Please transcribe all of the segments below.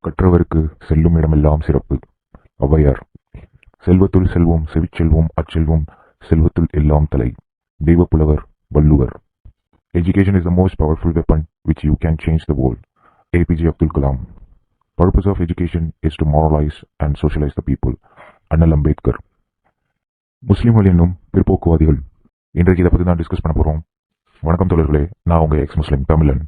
கற்றவருக்கு செல்லும் இடமெல்லாம் சிறப்பு. ஔவையார். செல்வத்துள் செல்வம் செவிச்செல்வம் அச்செல்வம் செல்வத்துள் எல்லாம் தலை. தெய்வப்புலவர் Valluvar. Education is the most powerful weapon which you can change the world. APJ Abdul Kalam. Purpose of education is to moralize and socialize the people. அண்ணல் அம்பேத்கர். முஸ்லிம்கள் என்னும் பிற்போக்குவாதிகள். இன்றைக்கு இதை பற்றி தான் டிஸ்கஸ் பண்ண போகிறோம். வணக்கம் தோழர்களே, நான் உங்கள் எக்ஸ் முஸ்லிம் தமிழன்.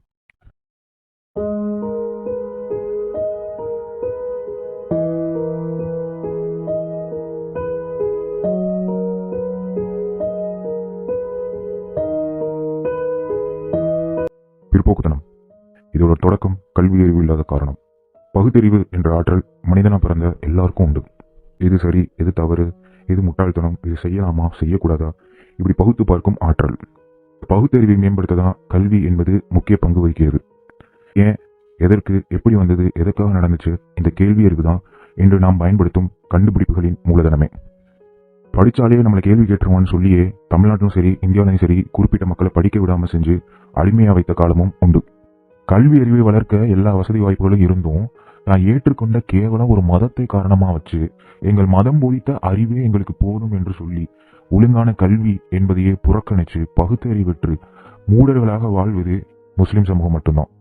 பிற்போக்குத்தனம் இதோட தொடக்கம் கல்வி அறிவு இல்லாத காரணம். பகுத்தறிவு என்ற ஆற்றல் மனிதனா பிறந்த எல்லாருக்கும் உண்டு. எது சரி, எது தவறு, எது முட்டாள்தனம், இது செய்யலாமா செய்யக்கூடாதா, இப்படி பகுத்து பார்க்கும் ஆற்றல். பகுத்தறிவை மேம்படுத்த தான் கல்வி என்பது முக்கிய பங்கு வகிக்கிறது. ஏன், எதற்கு, எப்படி வந்தது, எதற்காக நடந்துச்சு, இந்த கேள்வி அறிவு தான் இன்று நாம் பயன்படுத்தும் கண்டுபிடிப்புகளின் மூலதனமே. படித்தாலே நம்மளை கேள்வி கேட்டுருவான்னு சொல்லியே தமிழ்நாட்டிலும் சரி இந்தியாவிலும் சரி குறிப்பிட்ட மக்களை படிக்க விடாமல் செஞ்சு அடிமையாக வைத்த காலமும் உண்டு. கல்வி அறிவை வளர்க்க எல்லா வசதி வாய்ப்புகளும் இருந்தும் நான் ஏற்றுக்கொண்ட கேவலம் ஒரு மதத்தை காரணமாக வச்சு எங்கள் மதம் போதித்த அறிவே எங்களுக்கு போதும் என்று சொல்லி ஒழுங்கான கல்வி என்பதையே புறக்கணித்து பகுத்தறிவற்று மூடர்களாக வாழ்வது முஸ்லிம் சமூகம் மட்டும்தான்.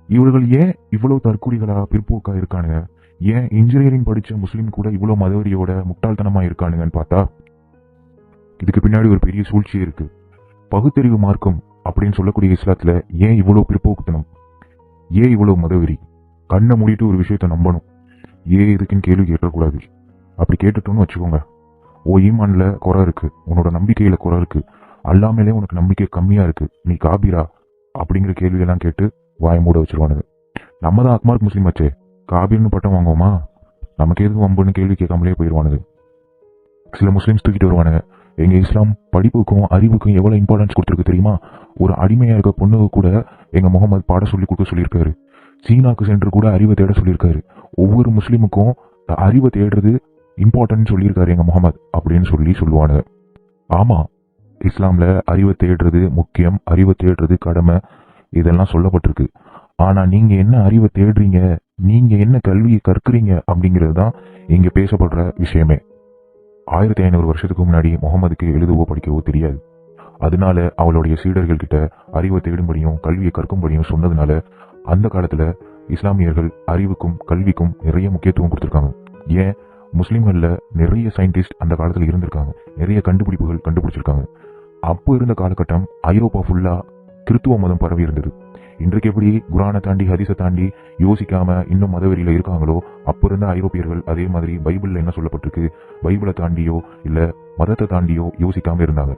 இவர்கள் ஏன் இவ்வளவு தற்கொலைகளா பிற்போக்கா இருக்கானுங்க? ஏன் இன்ஜினியரிங் படித்த முஸ்லீம் கூட இவ்வளோ மதவெறியோட முட்டாள்தனமாக இருக்கானுங்கன்னு பார்த்தா இதுக்கு பின்னாடி ஒரு பெரிய சூழ்ச்சி இருக்கு. பகுத்தறிவு மார்க்கம் அப்படின்னு சொல்லக்கூடிய இஸ்லாத்தில் ஏன் இவ்வளோ பிற்போக்குத்தனம், ஏன் இவ்வளோ மதவெறி? கண்ணை மூடிட்டு ஒரு விஷயத்த நம்பணும், ஏன் இதுக்குன்னு கேள்வி கேட்டக்கூடாது. அப்படி கேட்டுட்டோன்னு வச்சுக்கோங்க, ஈமான்ல குறை இருக்கு, உன்னோட நம்பிக்கையில குறை இருக்கு, அல்லாமலே உனக்கு நம்பிக்கை கம்மியாக இருக்கு, நீ காபீரா அப்படிங்கிற கேள்வியெல்லாம் கேட்டு வாய மூட வச்சிருவானுங்க. நம்ம தான் அக்மார்க் முஸ்லீம் ஆச்சே, காபீர்னு பட்டம் வாங்குவோமா, நமக்கு எதுக்கு வம்புன்னு கேள்வி கேட்காமலே போயிடுவானுங்க. சில முஸ்லீம்ஸ் தூக்கிட்டு வருவானுங்க, எங்கள் இஸ்லாம் படிப்புக்கும் அறிவுக்கும் எவ்வளோ இம்பார்ட்டன்ஸ் கொடுத்துருக்கு தெரியுமா? ஒரு அடிமையாக இருக்க பொண்ணுக்கு கூட எங்கள் முகமது பாட சொல்லி கொடுக்க சொல்லியிருக்காரு, சீனாக்கு சென்று கூட அறிவை தேட சொல்லியிருக்காரு, ஒவ்வொரு முஸ்லீமுக்கும் அறிவை தேடுறது இம்பார்ட்டன்ட் சொல்லியிருக்காரு எங்கள் முகமது அப்படின்னு சொல்லுவானுங்க. ஆமாம், இஸ்லாமில் அறிவை தேடுறது முக்கியம், அறிவை தேடுறது கடமை, இதெல்லாம் சொல்லப்பட்டிருக்கு. ஆனால் நீங்கள் என்ன அறிவை தேடுறீங்க, நீங்கள் என்ன கல்வியை கற்கிறீங்க அப்படிங்கிறது தான் இங்கே பேசப்படுற விஷயமே. 1500 வருஷத்துக்கு முன்னாடி முகமதுக்கு எழுதவோ படிக்கவோ தெரியாது. அதனால அவளுடைய சீடர்கள் கிட்ட அறிவை தேடும்படியும் கல்வியை கற்கும்படியும் சொன்னதுனால அந்த காலத்தில் இஸ்லாமியர்கள் அறிவுக்கும் கல்விக்கும் நிறைய முக்கியத்துவம் கொடுத்துருக்காங்க. ஏன், முஸ்லீம்களில் நிறைய சயின்டிஸ்ட் அந்த காலத்தில் இருந்திருக்காங்க, நிறைய கண்டுபிடிப்புகள் கண்டுபிடிச்சிருக்காங்க. அப்போ இருந்த காலகட்டம் ஐரோப்பா ஃபுல்லாக கிறித்துவ மதம் பரவி இருந்தது. இன்றைக்கு எப்படி குரானை தாண்டி ஹதீஸை தாண்டி யோசிக்காம இன்னும் மதவெறியில இருக்காங்களோ, அப்போ இருந்த ஐரோப்பியர்கள் அதே மாதிரி பைபிளில் என்ன சொல்லப்பட்டிருக்கு, பைபிளை தாண்டியோ இல்லை மதத்தை தாண்டியோ யோசிக்காம இருந்தாங்க.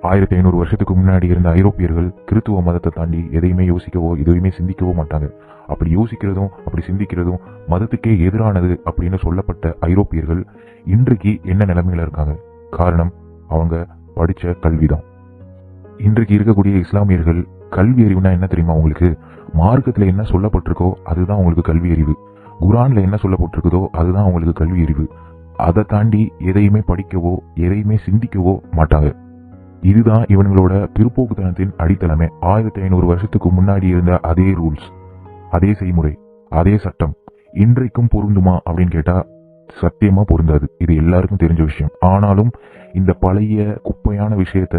1500 வருஷத்துக்கு முன்னாடி இருந்த ஐரோப்பியர்கள் கிறித்துவ மதத்தை தாண்டி எதையுமே யோசிக்கவோ எதையுமே சிந்திக்கவோ மாட்டாங்க. அப்படி யோசிக்கிறதும் அப்படி சிந்திக்கிறதும் மதத்துக்கே எதிரானது அப்படின்னு சொல்லப்பட்ட ஐரோப்பியர்கள் இன்றைக்கு என்ன நிலைமையில இருக்காங்க? காரணம், அவங்க படித்த கல்விதான். இன்றைக்கு இருக்கக்கூடிய இஸ்லாமியர்கள் கல்வி அறிவுனா என்ன தெரியுமா உங்களுக்கு? மார்க்கத்தில் என்ன சொல்லப்பட்டிருக்கோ அதுதான் உங்களுக்கு கல்வி அறிவு, குரான்ல என்ன சொல்லப்பட்டிருக்குதோ அதுதான் உங்களுக்கு கல்வி அறிவு. அதை தாண்டி எதையுமே படிக்கவோ எதையுமே சிந்திக்கவோ மாட்டாங்க. இதுதான் இவங்களோட பிற்போக்குத்தனத்தின் அடித்தளமே. 1500 வருஷத்துக்கு முன்னாடி இருந்த அதே ரூல்ஸ், அதே செய்முறை, அதே சட்டம் இன்றைக்கும் பொருந்துமா அப்படின்னு கேட்டா சத்தியமா பொருந்தாது. இது எல்லாருக்கும் தெரிஞ்ச விஷயம். ஆனாலும் இந்த பழைய குப்பையான விஷயத்த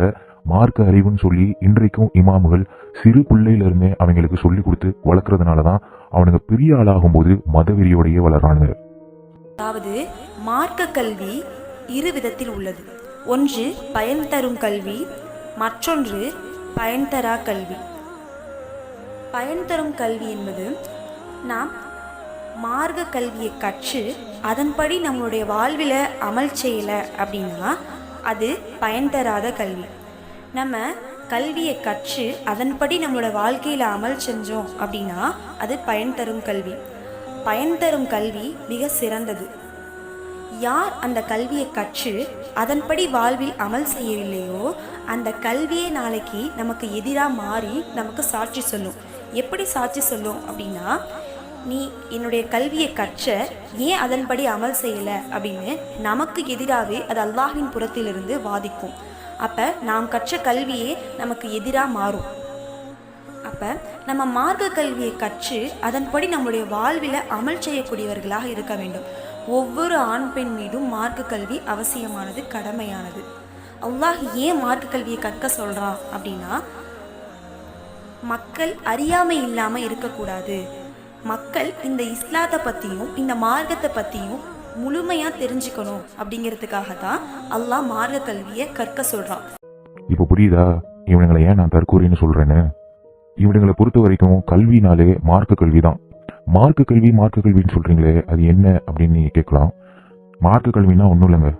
மார்க்க அறிவுன்னு சொல்லி இன்றைக்கும் இமாமுகள் சிறு பிள்ளையிலிருந்தே அவங்களுக்கு சொல்லி கொடுத்து வளர்க்கறதுனாலதான் அவனுங்க பெரிய ஆளாகும் போது மதவெறியோடையே வளர்றானுங்க. அதாவது மார்க்க கல்வி இரு விதத்தில் உள்ளது. ஒன்று பயன் தரும் கல்வி, மற்றொன்று பயன் தரா கல்வி. பயன் தரும் கல்வி என்பது நாம் மார்க்க கல்வியை கற்று அதன்படி நம்மளுடைய வாழ்வில் அமல் செய்யலை அப்படின்னா அது பயன் தராத கல்வி. நம்ம கல்வியை கற்று அதன்படி நம்மளோட வாழ்க்கையில் அமல் செஞ்சோம் அப்படின்னா அது பயன் தரும் கல்வி. பயன் தரும் கல்வி மிக சிறந்தது. யார் அந்த கல்வியை கற்று அதன்படி வாழ்வில் அமல் செய்யவில்லையோ அந்த கல்வியே நாளைக்கு நமக்கு எதிராக மாறி நமக்கு சாட்சி சொல்லும். எப்படி சாட்சி சொல்லும் அப்படின்னா, நீ என்னுடைய கல்வியை கற்ற, ஏன் அதன்படி அமல் செய்யலை அப்படின்னு நமக்கு எதிராகவே அது அல்லாஹ்வின் புறத்திலிருந்து வாதிக்கும். அப்போ நாம் கற்ற கல்வியே நமக்கு எதிராக மாறும். அப்போ நம்ம மார்க்க கல்வியை கற்று அதன்படி நம்முடைய வாழ்வில் அமல் செய்யக்கூடியவர்களாக இருக்க வேண்டும். ஒவ்வொரு ஆண் பெண் மீதும் மார்க்க கல்வி அவசியமானது, கடமையானது. அல்லாஹ் ஏன் மார்க்க கல்வியை கற்க சொல்கிறான் அப்படின்னா, மக்கள் அறியாமை இல்லாமல் இருக்கக்கூடாது, மக்கள் இந்த இஸ்லாத்தை பற்றியும் இந்த மார்க்கத்தை பற்றியும் முழுமையாக தெரிஞ்சுக்கணும் அப்படிங்கிறதுக்காக தான் அல்லாஹ் மார்க்க கல்வியை கற்க சொல்கிறான். இப்போ புரியுதா இவனுங்களை ஏன் நான் தற்கூறின்னு சொல்றேன்னு? இவனுங்களை பொறுத்த வரைக்கும் கல்வினாலே மார்க்க கல்வி தான். மார்க்க கல்வின்னு சொல்றீங்களே, அது என்ன அப்படின்னு நீங்க கேட்கலாம். மார்க்க கல்வினா ஒன்றும் இல்லைங்க,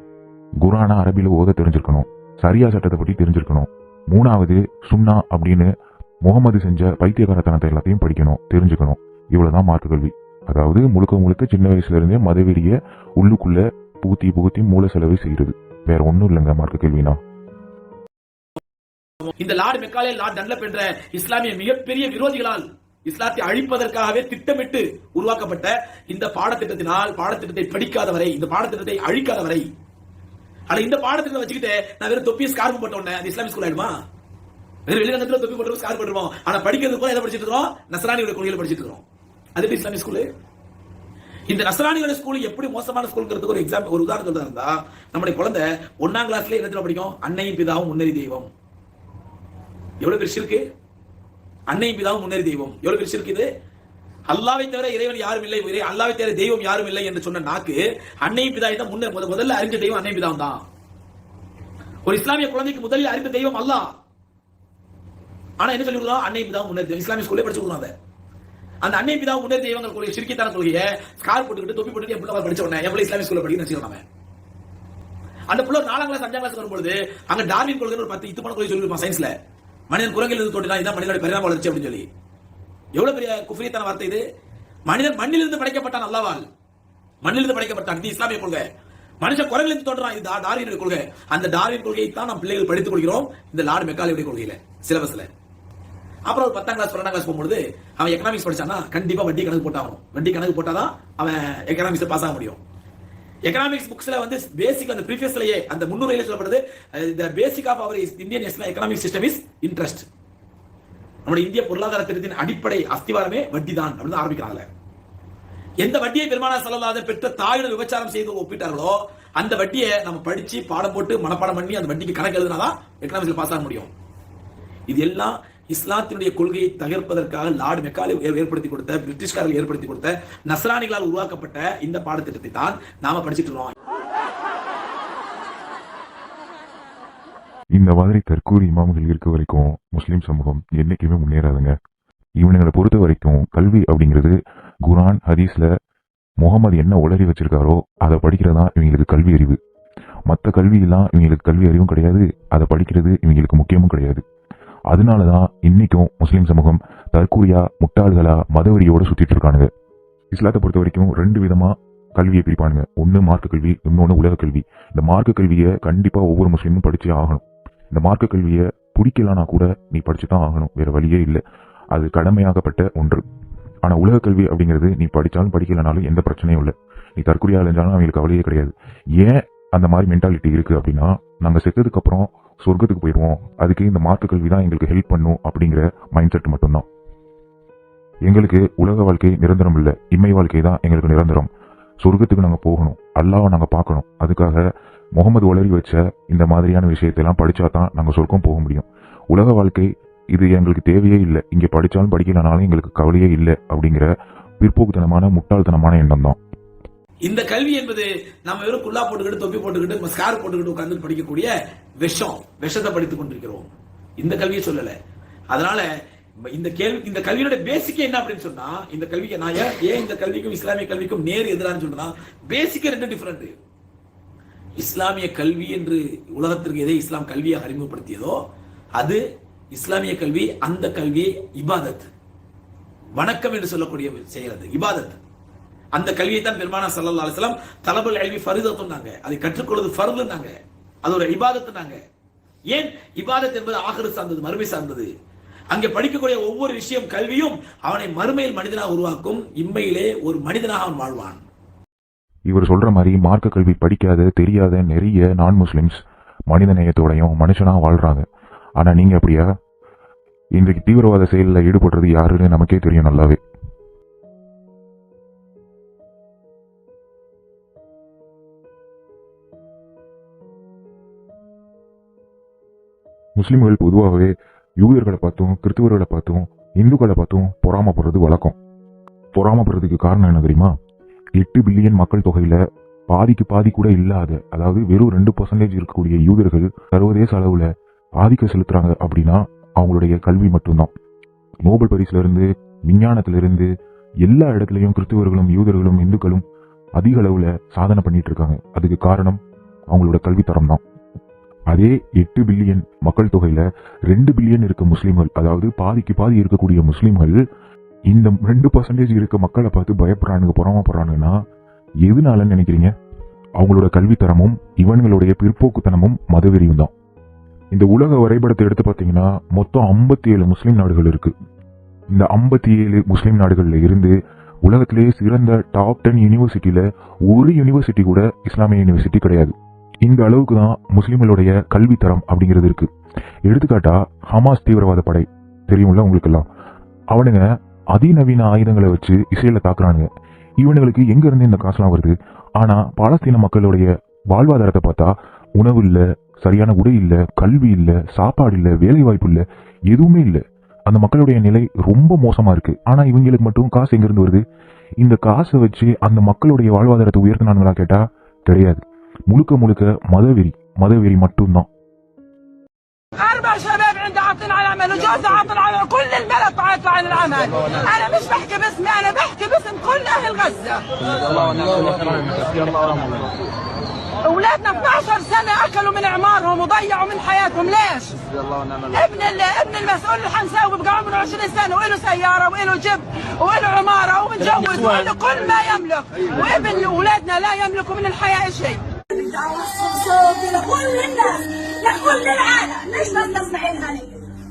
குரானா அரபியில் ஓத தெரிஞ்சிருக்கணும், சரியா சட்டத்தை பற்றி தெரிஞ்சிருக்கணும், 3வது சுன்னா அப்படின்னு முகமது செஞ்ச பைத்தியகாரத்தனத்தை எல்லாத்தையும் படிக்கணும், தெரிஞ்சுக்கணும். இவ்வளவுதான் மார்க்க கல்வி. அதாவது முழுக்க சின்ன வயசுல இருந்தே மதவெறிய உள்ளுக்குள்ள புகுத்தி மூல செலவு செய்யறது, வேற ஒன்றும் இல்லைங்க மார்க்க கல்வினா. இந்த லார்ட் மெக்காலே, லார்ட் டன்லப் என்ற இஸ்லாமிய மிகப்பெரிய விரோதிகளால் இஸ்லாத்தை அழிப்பதற்காகவே திட்டமிட்டு உருவாக்கப்பட்ட இந்த பாடத்திட்டத்தினால், பாடத்திட்டத்தை படிக்காதவரை, இந்த பாடத்திட்டத்தை அழிக்காதவரை, ஆனா இந்த பாடத்திட்டத்தை வச்சுக்கிட்டு நான் வெறும் தொப்பியை ஸ்கார்ப் போட்ட உடனே அது இஸ்லாமிக் ஸ்கூல் ஆயிடுமா? வெறும் வெளிரங்கத்துல தொப்பி போட்டு ஸ்கார்ப் போட்டுருவோம், ஆனா படிக்கிறது கூட எதை படிச்சுட்டு இருக்கோம்? நஸ்ரானியோட கொள்கையில படிச்சுட்டு இருக்கோம். அது இஸ்லாமிக் ஸ்கூலு. இந்த நஸ்ரானியோட ஸ்கூல் எப்படி மோசமான ஸ்கூல்ங்கிறதுக்கு ஒரு எக்ஸாம்பிள், ஒரு உதாரணம் சொல்றதா இருந்தா, நம்முடைய குழந்தை 1ஆம் கிளாஸ்ல என்ன படிக்கும்? அன்னையும் பிதாவும் முன்னேறி தெய்வம். எவ்வளவு பெரிய ஷிர்க்! அன்னையும் பிதாவும் முன்னேறி தெய்வம் எவ்வளவு பெரிய ஷிர்க் இது! அல்லாஹ்வை தவிர இறைவன் யாரும் இல்லை, அல்லாஹ்வை தவிர தெய்வம் யாரும் இல்லை என்று சொன்ன நாக்கு அன்னையும் பிதாவை தான் முதல்ல அறிஞ்ச தெய்வம் அன்னையும் பிதாவும் தான். ஒரு இஸ்லாமிய குழந்தைக்கு முதலில் அறிந்த தெய்வம் அல்லாஹ். ஆனா என்ன சொல்லி கொடுக்கலாம்? அன்னையும் பிதாவும் முன்னேறி தெய்வம். இஸ்லாமிய ஸ்கூல்ல படிச்சு கொடுக்குறாங்க. அந்த அன்னையும் பிதாவும் முன்னேறி தெய்வங்கள் கொள்கை, ஷிர்கித்தான கொள்கையை ஸ்கார் போட்டுக்கிட்டு தொப்பி போட்டுட்டு என் பிள்ளை படிச்ச உடனே என் பிள்ளை இஸ்லாமிய ஸ்கூல்ல படிக்கணும்னு வச்சுக்கோங்க. அந்த பிள்ளை 4ஆம் கிளாஸ் 5ஆம் கிளாஸ் வரும்பொழுது அங்க டார்வின் கொள்கை ஒரு 10 இத்துமான கொள்கை சொல்லிருப்பான் சயின்ஸ்ல. மனிதன் குரங்கில் இருந்து தோன்றினான், இதான் மனிதனுடைய பரிணாம வளர்ச்சி அப்படின்னு சொல்லி. எவ்வளவு பெரிய குஃப்ரியத்தான வார்த்தை இது! மனிதன் மண்ணிலிருந்து படைக்கப்பட்டான் அல்லாஹ்வால், மண்ணிலிருந்து படைக்கப்பட்டான். இது இஸ்லாமிய கொள்கை. மனுஷன் குரங்கிலிருந்து தோன்றான், இது டார்வினுடைய கொள்கை. அந்த டார்வின் கொள்கையை தான் நம்ம பிள்ளைகள் படித்துக் கொள்கிறோம் இந்த லார்ட் மெக்காலேவுடைய கொள்கையில, சிலபஸ்ல. அப்புறம் 10ஆம் கிளாஸ் 12ஆம் கிளாஸ் போகும்போது அவன் எக்கனாமிக்ஸ் படிச்சானா கண்டிப்பா வட்டி கணக்கு போட்டாகணும். வட்டி கணக்கு போட்டாதான் அவன் எக்கனாமிக்ஸ் பாஸ் ஆக முடியும். எக்கனாமிக்ஸ் புக்ஸ்ல வந்து பேசிக் அந்த ப்ரீஃபேஸ்லயே அந்த முன்னுரையில சொல்லப்படுது, the basic of our Indian economic system is interest. நம்முடைய இந்திய பொருளாதார திட்டத்தின் அடிப்படை அஸ்திவாரமே வட்டி தான் அப்படின்னு ஆரம்பிக்கிறாங்க. எந்த வட்டியை பெருமானார் ஸல்லல்லாஹு அலைஹி வஸல்லம் பெற்ற தாயுடன் விபச்சாரம் செய்து ஒப்பிட்டார்களோ அந்த வட்டியை நம்ம படிச்சு பாடம் போட்டு மனப்பாடம் பண்ணி அந்த வட்டிக்கு கணக்கு எழுதினாதான் எக்கனாமிக்ஸ்ல பாஸ் ஆக முடியும். இது எல்லாம் இஸ்லாத்தினுடைய கொள்கையை தகர்ப்பதற்காக லார்ட் மெக்காலே ஏற்படுத்தி கொடுத்த, பிரிட்டிஷ்காரர்கள் ஏற்படுத்தி கொடுத்த, நஸ்ரானிகளால் உருவாக்கப்பட்ட இந்த பாடத்திட்டத்தை தான் நாம படிச்சுட்டு இருக்கோம். இந்த மாதிரி தற்கூரி இமாம்கள் இருக்க வரைக்கும் முஸ்லீம் சமூகம் என்னைக்குமே முன்னேறாதுங்க. இவனுங்களை பொறுத்த வரைக்கும் கல்வி அப்படிங்கிறது குரான் ஹதீஸ்ல முகமது என்ன உளறி வச்சிருக்காரோ அதை படிக்கிறதா இவங்களுக்கு கல்வி அறிவு. மற்ற கல்வியெல்லாம் இவங்களுக்கு கல்வி அறிவும் கிடையாது, அதை படிக்கிறது இவங்களுக்கு முக்கியமும் கிடையாது. அதனாலதான் இன்னைக்கும் முஸ்லீம் சமூகம் தற்கூரியா, முட்டாள்களா, மதவெறியோட சுத்திட்டு இருக்கானுங்க. இஸ்லாத்தை பொறுத்த வரைக்கும் 2 விதமா கல்வியை பிரிப்பானுங்க. ஒன்று மார்க்க கல்வி, இன்னொன்று உலக கல்வி. இந்த மார்க்க கல்வியை கண்டிப்பா ஒவ்வொரு முஸ்லீமும் படிச்சே ஆகணும். இந்த மார்க்க கல்வியை பிடிக்கலானா கூட நீ படிச்சுதான் ஆகணும், வேற வழியே இல்லை, அது கடமையாகப்பட்ட ஒன்று. ஆனா உலக கல்வி அப்படிங்கிறது நீ படிச்சாலும் படிக்கலனாலும் எந்த பிரச்சனையும் இல்லை, நீ தற்கூரியா இருந்தாலும் அவங்களுக்கு கவலையே கிடையாது. ஏன் அந்த மாதிரி மென்டாலிட்டி இருக்கு அப்படின்னா, நாங்க செத்ததுக்கு அப்புறம் சொர்க்கத்துக்கு போயிடுவோம், அதுக்கு இந்த மார்க்க கல்வி தான் எங்களுக்கு ஹெல்ப் பண்ணும் அப்படிங்கிற மைண்ட் செட் மட்டும்தான். எங்களுக்கு உலக வாழ்க்கை நிரந்தரம் இல்லை, இம்மை வாழ்க்கை தான் எங்களுக்கு நிரந்தரம். சொர்க்கத்துக்கு நாங்கள் போகணும், அல்லாஹ்வை நாங்கள் பார்க்கணும். அதுக்காக முகமது உளறி வச்ச இந்த மாதிரியான விஷயத்தெல்லாம் படிச்சா தான் நாங்கள் சொர்க்கம் போக முடியும். உலக வாழ்க்கை இது எங்களுக்கு தேவையே இல்லை, இங்கே படித்தாலும் படிக்கலனாலும் எங்களுக்கு கவலையே இல்லை அப்படிங்கிற பிற்போக்குத்தனமான முட்டாள்தனமான எண்ணம் தான். இந்த கல்வி என்பது நம்ம வெறும் குல்லா போட்டுக்கிட்டு, தொப்பி போட்டுக்கிட்டு, ஸ்கார் போட்டுக்கிட்டு உட்கார்ந்து படிக்கக்கூடிய விஷத்தை படித்துக் கொண்டிருக்கிறோம். இந்த கல்வியை சொல்லல. அதனால இந்த கல்வியோட பேசிக் என்ன அப்படின்னு சொன்னா, இந்த கல்விக்கு நான் ஏன் இந்த கல்விக்கும் இஸ்லாமிய கல்விக்கும் நேர் எதிரான்னு சொல்றேன்னா, பேசிக் 2 டிஃபரெண்ட். இஸ்லாமிய கல்வி என்று உலகத்திற்கு எதை இஸ்லாம் கல்வியாக அறிமுகப்படுத்தியதோ அது இஸ்லாமிய கல்வி. அந்த கல்வி இபாதத், வணக்கம் என்று சொல்லக்கூடிய செய்கிறது இபாதத். அந்த கல்வியை தான் பெருமானார் ஸல்லல்லாஹு அலைஹி வஸல்லம் தலபுல் இல்மி ஃபர்தத்துன்னாங்க, அதை கற்றுக்கொள்வது ஃபர்துன்னாங்க, அது ஒரு இபாதத்துனாங்க. ஏன் இபாதத் என்பது ஆகிரத் சார்ந்தது, மறுமை சார்ந்தது. அங்கே படிக்கக்கூடிய ஒவ்வொரு விஷயம் கல்வியும் அவனை மறுமையில் மனிதனாக உருவாக்கும், இம்மையிலே ஒரு மனிதனாக அவன் வாழ்வான். இவர் சொல்ற மாதிரி மார்க்க கல்வி படிக்காத தெரியாத நிறைய நான் முஸ்லிம்ஸ் மனித நேயத்தோடையும் மனுஷனா வாழ்றாங்க. ஆனா நீங்க அப்படியா? இன்றைக்கு தீவிரவாத செயலில் ஈடுபடுறது யாருன்னு நமக்கே தெரியும் நல்லாவே. முஸ்லிம்கள் பொதுவாகவே யூதர்களை பார்த்தும் கிறிஸ்துவர்களை பார்த்தும் இந்துக்களை பார்த்தும் பொறாமப்படுறது வழக்கம். பொறாமப்படுறதுக்கு காரணம் என்ன தெரியுமா? 8 பில்லியன் மக்கள் தொகையில பாதிக்கு பாதி கூட இல்லாத, அதாவது வெறும் 2% இருக்கக்கூடிய யூதர்கள் சர்வதேச அளவுல ஆதிக்கம் செலுத்துறாங்க அப்படின்னா அவங்களுடைய கல்வி மட்டும்தான். நோபல் பரிசுல இருந்து விஞ்ஞானத்திலிருந்து எல்லா இடத்துலையும் கிறிஸ்துவர்களும் யூதர்களும் இந்துக்களும் அதிக அளவுல சாதனை பண்ணிட்டு இருக்காங்க. அதுக்கு காரணம் அவங்களோட கல்வித்தரம் தான். அதே 8 பில்லியன் மக்கள் தொகையில 2 பில்லியன் இருக்க முஸ்லிம்கள், அதாவது பாதிக்கு பாதி இருக்கக்கூடிய முஸ்லிம்கள் இந்த 2% இருக்க மக்களை பார்த்து பயப்படுறானுங்க, பொறாமப்படுறானுங்கன்னா எதுனாலன்னு நினைக்கிறீங்க? அவங்களோட கல்வித்தரமும் இவன்களுடைய பிற்போக்குத்தனமும் மதவெறியும் தான். இந்த உலக வரைபடத்தை எடுத்து பார்த்தீங்கன்னா மொத்தம் 57 முஸ்லிம் நாடுகள் இருக்கு. இந்த 57 முஸ்லிம் நாடுகள்ல இருந்து உலகத்திலேயே சிறந்த டாப் 10 யூனிவர்சிட்டியில ஒரு யூனிவர்சிட்டி கூட இஸ்லாமிய யூனிவர்சிட்டி கிடையாது. இந்த அளவுக்கு தான் முஸ்லிம்களுடைய கல்வித்தரம் அப்படிங்கிறது இருக்கு. எடுத்துக்காட்டா ஹமாஸ் தீவிரவாத படை தெரியும்ல உங்களுக்கெல்லாம். அவனுங்க அதிநவீன ஆயுதங்களை வச்சு இஸ்ரேலை தாக்குறானுங்க. இவனுங்களுக்கு எங்க இருந்து இந்த காசுலாம் வருது? ஆனா பாலஸ்தீன மக்களுடைய வாழ்வாதாரத்தை பார்த்தா உணவு இல்ல, சரியான உடை இல்ல, கல்வி இல்ல, சாப்பாடு இல்ல, வேலை வாய்ப்பு இல்ல, எதுவுமே இல்ல. அந்த மக்களுடைய நிலை ரொம்ப மோசமா இருக்கு. ஆனா இவங்களுக்கு மட்டும் காசு எங்க இருந்து வருது? இந்த காசை வச்சு அந்த மக்களுடைய வாழ்வாதாரத்தை உயர்த்தினானுங்களா கேட்டா கிடையாது. முழுக்க முழுக்க மதவெறி மட்டும்தான். 4 شباب عندي عاطين على العمل وجوزي عاطين على العمل، كل البلد عاطل على العمل. انا مش بحكي باسمي، انا بحكي باسم كل اهل غزه. اولادنا 12 سنه اكلوا من اعمارهم وضيعوا من حياتهم. ليش؟ ابن المسؤول اللي حنساوي بقى عمره 20 سنه وله سياره وله جيب وله عماره ومتجوز وله كل ما يملك، وابن اولادنا لا يملكوا من الحياه شيء. صوتي لكل الناس، لكل العالم، ليش بس تسمعين هني؟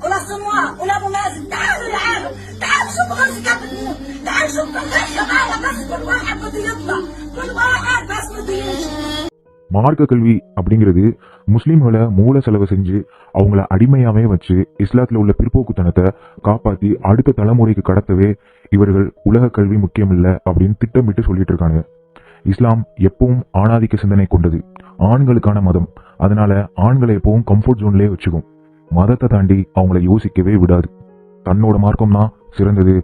ولا صنوار ولا ابو مازن، تعالوا العالم، تعالوا شوفوا غزه قبل تموت، تعالوا شوفوا الغزه معنا، بس كل واحد بده يطلع، كل واحد بس بده يمشي. மார்க்க கல்வி அப்படிங்கிறது முஸ்லிம்களை மூல செலவு செஞ்சு அவங்கள அடிமையாவே வச்சு இஸ்லாத்துல உள்ள பிற்போக்குத்தனத்தை காப்பாத்தி அடுத்த தலைமுறைக்கு கடத்தவே இவர்கள் உலக கல்வி முக்கியம் இல்ல அப்படின்னு திட்டமிட்டு சொல்லிட்டு இருக்காங்க. இஸ்லாம் எப்பவும் ஆணாதிக்க சிந்தனை கொண்டது, ஆண்களுக்கான மதம். அதனால ஆண்களை எப்பவும் கம்ஃபர்ட் ஜோன்லயே வச்சுக்கும். மதத்தை தாண்டி அவங்கள யோசிக்கவே விடாது. தன்னோட மார்க்கம் தான் சிறந்தது,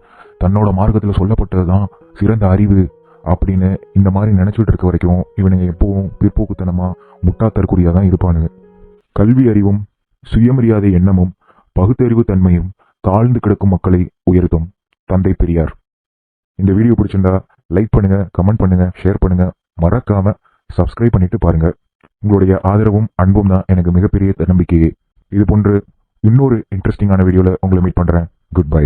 தன்னோட மார்க்கத்துல சொல்லப்பட்டதுதான் சிறந்த அறிவு அப்படின்னு இந்த மாதிரி நினைச்சிட்டு இருக்க வரைக்கும் இவனுங்க எப்பவும் பிற்போக்குத்தனமா முட்டாத்தற்குறியா தான் இருப்பானுங்க. கல்வி அறிவும் சுயமரியாதை எண்ணமும் பகுத்தறிவு தன்மையும் தாழ்ந்து கிடக்கும் மக்களை உயர்த்தும் தந்தை பெரியார். இந்த வீடியோ பிடிச்சிருந்தா லைக் பண்ணுங்க, கமெண்ட் பண்ணுங்க, ஷேர் பண்ணுங்க, மறக்காம சப்ஸ்கிரைப் பண்ணிட்டு பாருங்க. உங்களுடைய ஆதரவும் அன்பும் தான் எனக்கு மிகப்பெரிய நம்பிக்கையே. இது போன்று இன்னொரு இன்ட்ரெஸ்டிங்கான வீடியோல உங்களை மீட் பண்றேன். Good bye.